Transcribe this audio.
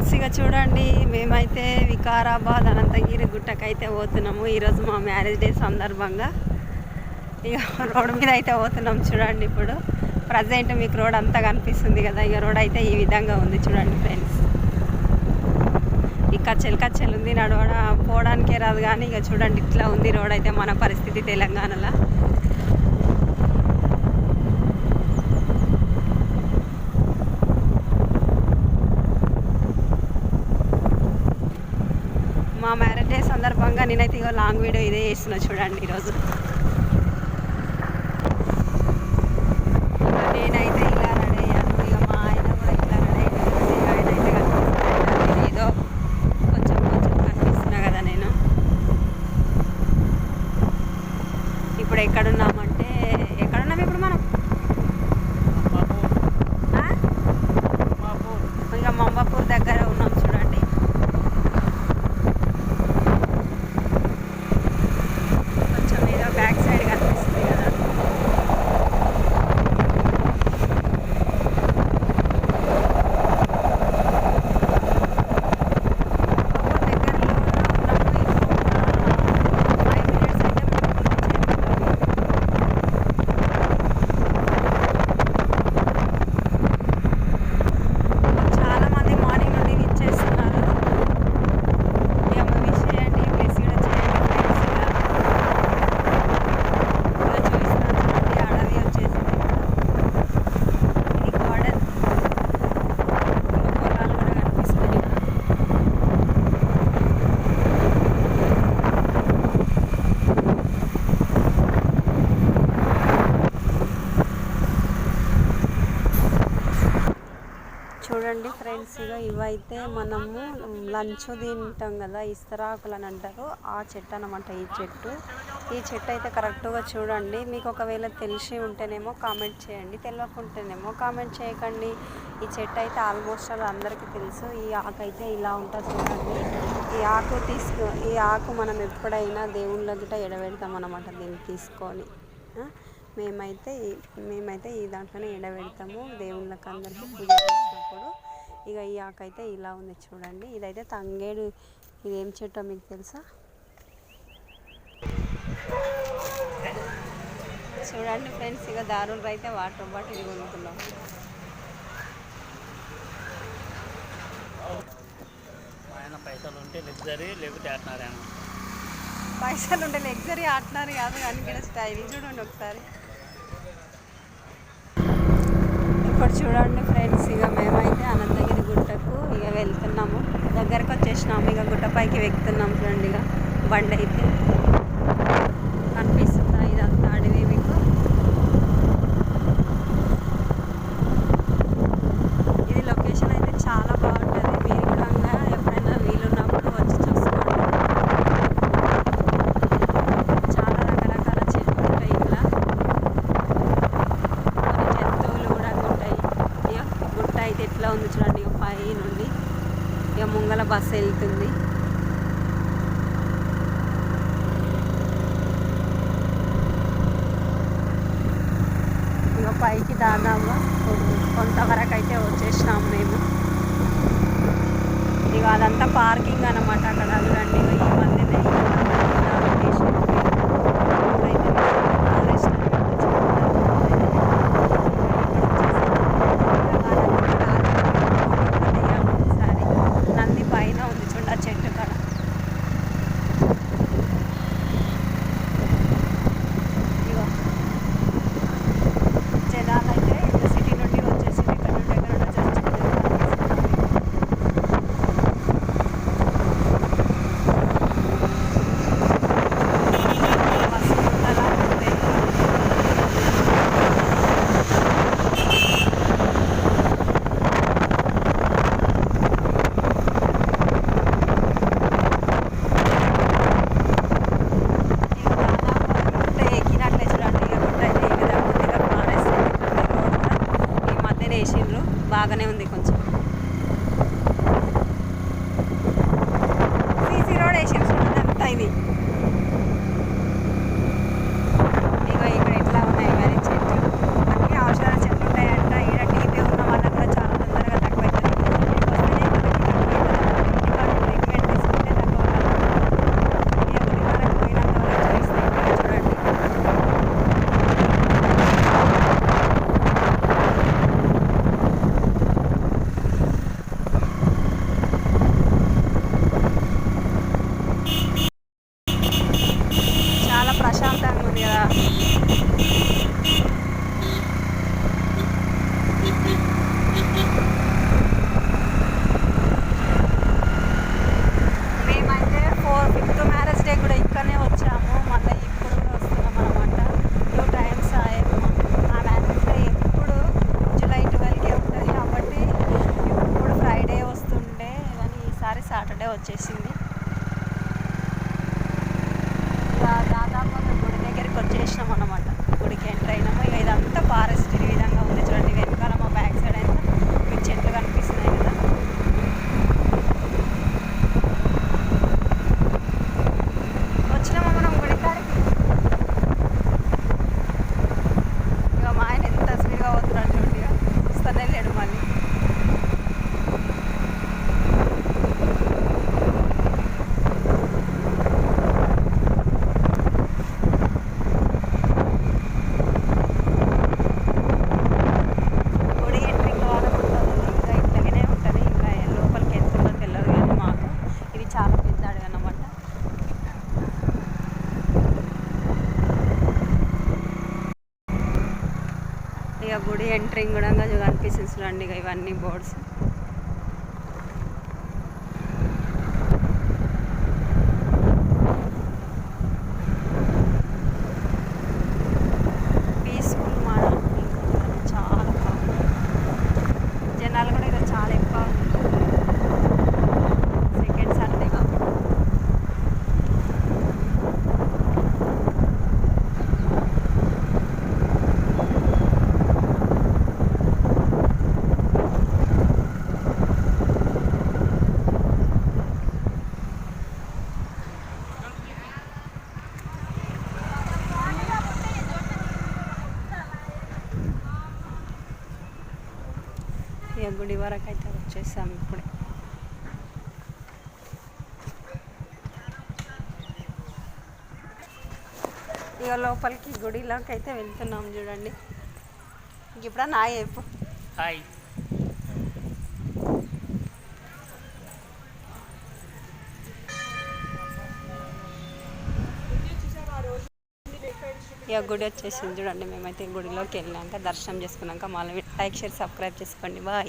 Friends, ఇక చూడండి మేమైతే వికారాబాద్ అనంతగిరి గుట్టకైతే పోతున్నాము. ఈరోజు మా మ్యారేజ్ డే సందర్భంగా ఇక రోడ్డు మీద అయితే పోతున్నాం. చూడండి ఇప్పుడు ప్రజెంట్ మీకు రోడ్ అంతా కనిపిస్తుంది కదా. ఇక రోడ్ అయితే ఈ విధంగా ఉంది చూడండి ఫ్రెండ్స్. ఇక కచ్చలు ఉంది, పోవడానికే రాదు. కానీ ఇక చూడండి ఇట్లా ఉంది రోడ్ అయితే మన పరిస్థితి తెలంగాణలో. మా మ్యారేజ్ డే సందర్భంగా నేనైతే ఇక లాంగ్ వీడియో ఇదే చేస్తున్నా చూడండి ఈరోజు. నేనైతే ఇలా రెడీ అయ్యాను. ఇక మా ఆయన కూడా ఇట్లా రెడీ అయ్యాను. ఆయన అయితే కనిపిస్తున్నాను, ఏదో కొంచెం కనిపిస్తున్నా కదా నేను. ఇప్పుడు ఎక్కడున్నామంటే ఎక్కడున్నాం ఇప్పుడు మనం? ఇంకా మంబాపూర్ దగ్గర ఉన్నాం చూడండి. చూడండి ఫ్రెండ్స్, ఇక ఇవైతే మనము లంచ్ తింటాం కదా, ఇస్తరాకులు అని అంటారు. ఆ చెట్టు అనమాట ఈ చెట్టు అయితే కరెక్ట్గా చూడండి. మీకు ఒకవేళ తెలిసి ఉంటేనేమో కామెంట్ చేయండి, తెలియకుంటేనేమో కామెంట్ చేయకండి. ఈ చెట్టు అయితే ఆల్మోస్ట్ అది అందరికీ తెలుసు. ఈ ఆకు అయితే ఇలా ఉంటుంది చూడండి. ఈ ఆకు మనం ఎప్పుడైనా దేవుళ్ళ గిట్ట ఎడబెడతాం అన్నమాట. దీన్ని తీసుకొని మేమైతే ఈ దాంట్లోనే ఎడబెడతాము దేవుళ్ళకి అందరికీ పూజ చేసినప్పుడు. ఇక ఈ ఆకు అయితే ఇలా ఉంది చూడండి. ఇదైతే తంగేడు. ఇదేం చెట్టో మీకు తెలుసా? చూడండి ఫ్రెండ్స్, ఇక దారులు అయితే వాటర్ బాటిల్ కొనుక్కున్నాం. పైసలు ఉంటే లగ్జరీ, లేకపోతే పైసలు ఉంటే లగ్జరీ ఆడుతున్నారు కాదు, కానీ ఇక్కడ స్టైల్ చూడండి ఒకసారి. ఇప్పుడు చూడండి ఫ్రెండ్స్, ఇక మేమైతే అనంతగిరి గుట్టకు ఇక వెళ్తున్నాము. దగ్గరకు వచ్చేసినాము. ఇక గుట్టపైకి ఎక్కుతున్నాం చూడండి. ఇక బండి అయితే కనిపిస్తుందా? ఇదంతా అడవి మీకు. ఇది లొకేషన్ అయితే చాలా బాగుంటుంది. మీరు కూడా ఎప్పుడైనా వీలున్నప్పుడు వచ్చి చూసుకోండి. చాలా రకరకాల చెట్లు ఉంటాయి ఇలా. కొన్ని జంతువులు కూడా ఉంటాయి. ఇక గుట్ట అయితే ఎట్లా ఉంది చూడండి. ఇక పై నుండి ఇక ముంగల బస్సు వెళ్తుంది. ఇక పైకి దాదాపుగా కొంతవరకు అయితే వచ్చేసినాము మేము. ఇక అదంతా పార్కింగ్ అన్నమాట. అక్కడ చూడండి ఈ మందిని నంది పైన ఉంది చూడ చెట్టు కాడ. ఇగో జనాలు అయితే సిటీ నుండి వచ్చేసి ఇక్కడ నుండి ప్రశాంతంగా ఉంది కదా. మేమైతే 5th మ్యారేజ్ డే కూడా ఇక్కడనే వచ్చాము, మళ్ళీ ఇప్పుడు కూడా వస్తున్నాం అనమాట. 2 times అయ్యాము. మా మ్యారేజ్ డే ఎప్పుడు July 12కే ఉంటుంది కాబట్టి ఇప్పుడు ఫ్రైడే వస్తుండే, కానీ ఈసారి సాటర్డే వచ్చేసింది. ఇక దాదాపు గుడి దగ్గరికి వచ్చేసినాం అనమాట. గుడికి ఎంటర్ అయినాము. ఇక ఇదంతా ఫారెస్ట్ ఈ విధంగా ఉంది చూడండి. వెనకాల మా బ్యాక్ సైడ్ అయితే మీకు చెట్లు కనిపిస్తున్నాయి కదా. వచ్చినామా మనం గుడి కాడికి. ఇక మా ఆయన ఎంత స్పీడ్గా పోతున్నాడు చూడండి, ఇక వస్తూనే లేడు మళ్ళీ. గుడి ఎంట్రింగ్ వాడ ఉంటుంది, ఇంకా ఇట్లాగనే ఉంటుంది. ఇంకా లోపలికి ఎంతుందో తెలియదు కానీ మాకు ఇది చాలా పెద్ద అడవి అన్నమాట. ఇక గుడి ఎంట్రింగ్ కూడా కనిపిస్తుంది చూడండి. ఇక ఇవన్నీ బోర్డ్స్. పీస్ఫుల్ మోడల్ చాలా బాగుంది. జనాలు కూడా ఇక్కడ చాలా ఎక్కువ ఉంది. సెకండ్ సండే కాబట్టి. ఇక గుడి వరకు అయితే వచ్చేసాం ఇప్పుడే. ఇక లోపలికి గుడిలోకి అయితే వెళ్తున్నాం చూడండి. ఇప్పుడు నా చెప్పు. హాయ్. ఇక గుడి వచ్చేసింది చూడండి. మేమైతే గుడిలోకి వెళ్ళాక దర్శనం చేసుకున్నాక మళ్ళీ లైక్ షేర్ సబ్స్క్రైబ్ చేసుకోండి. బాయ్.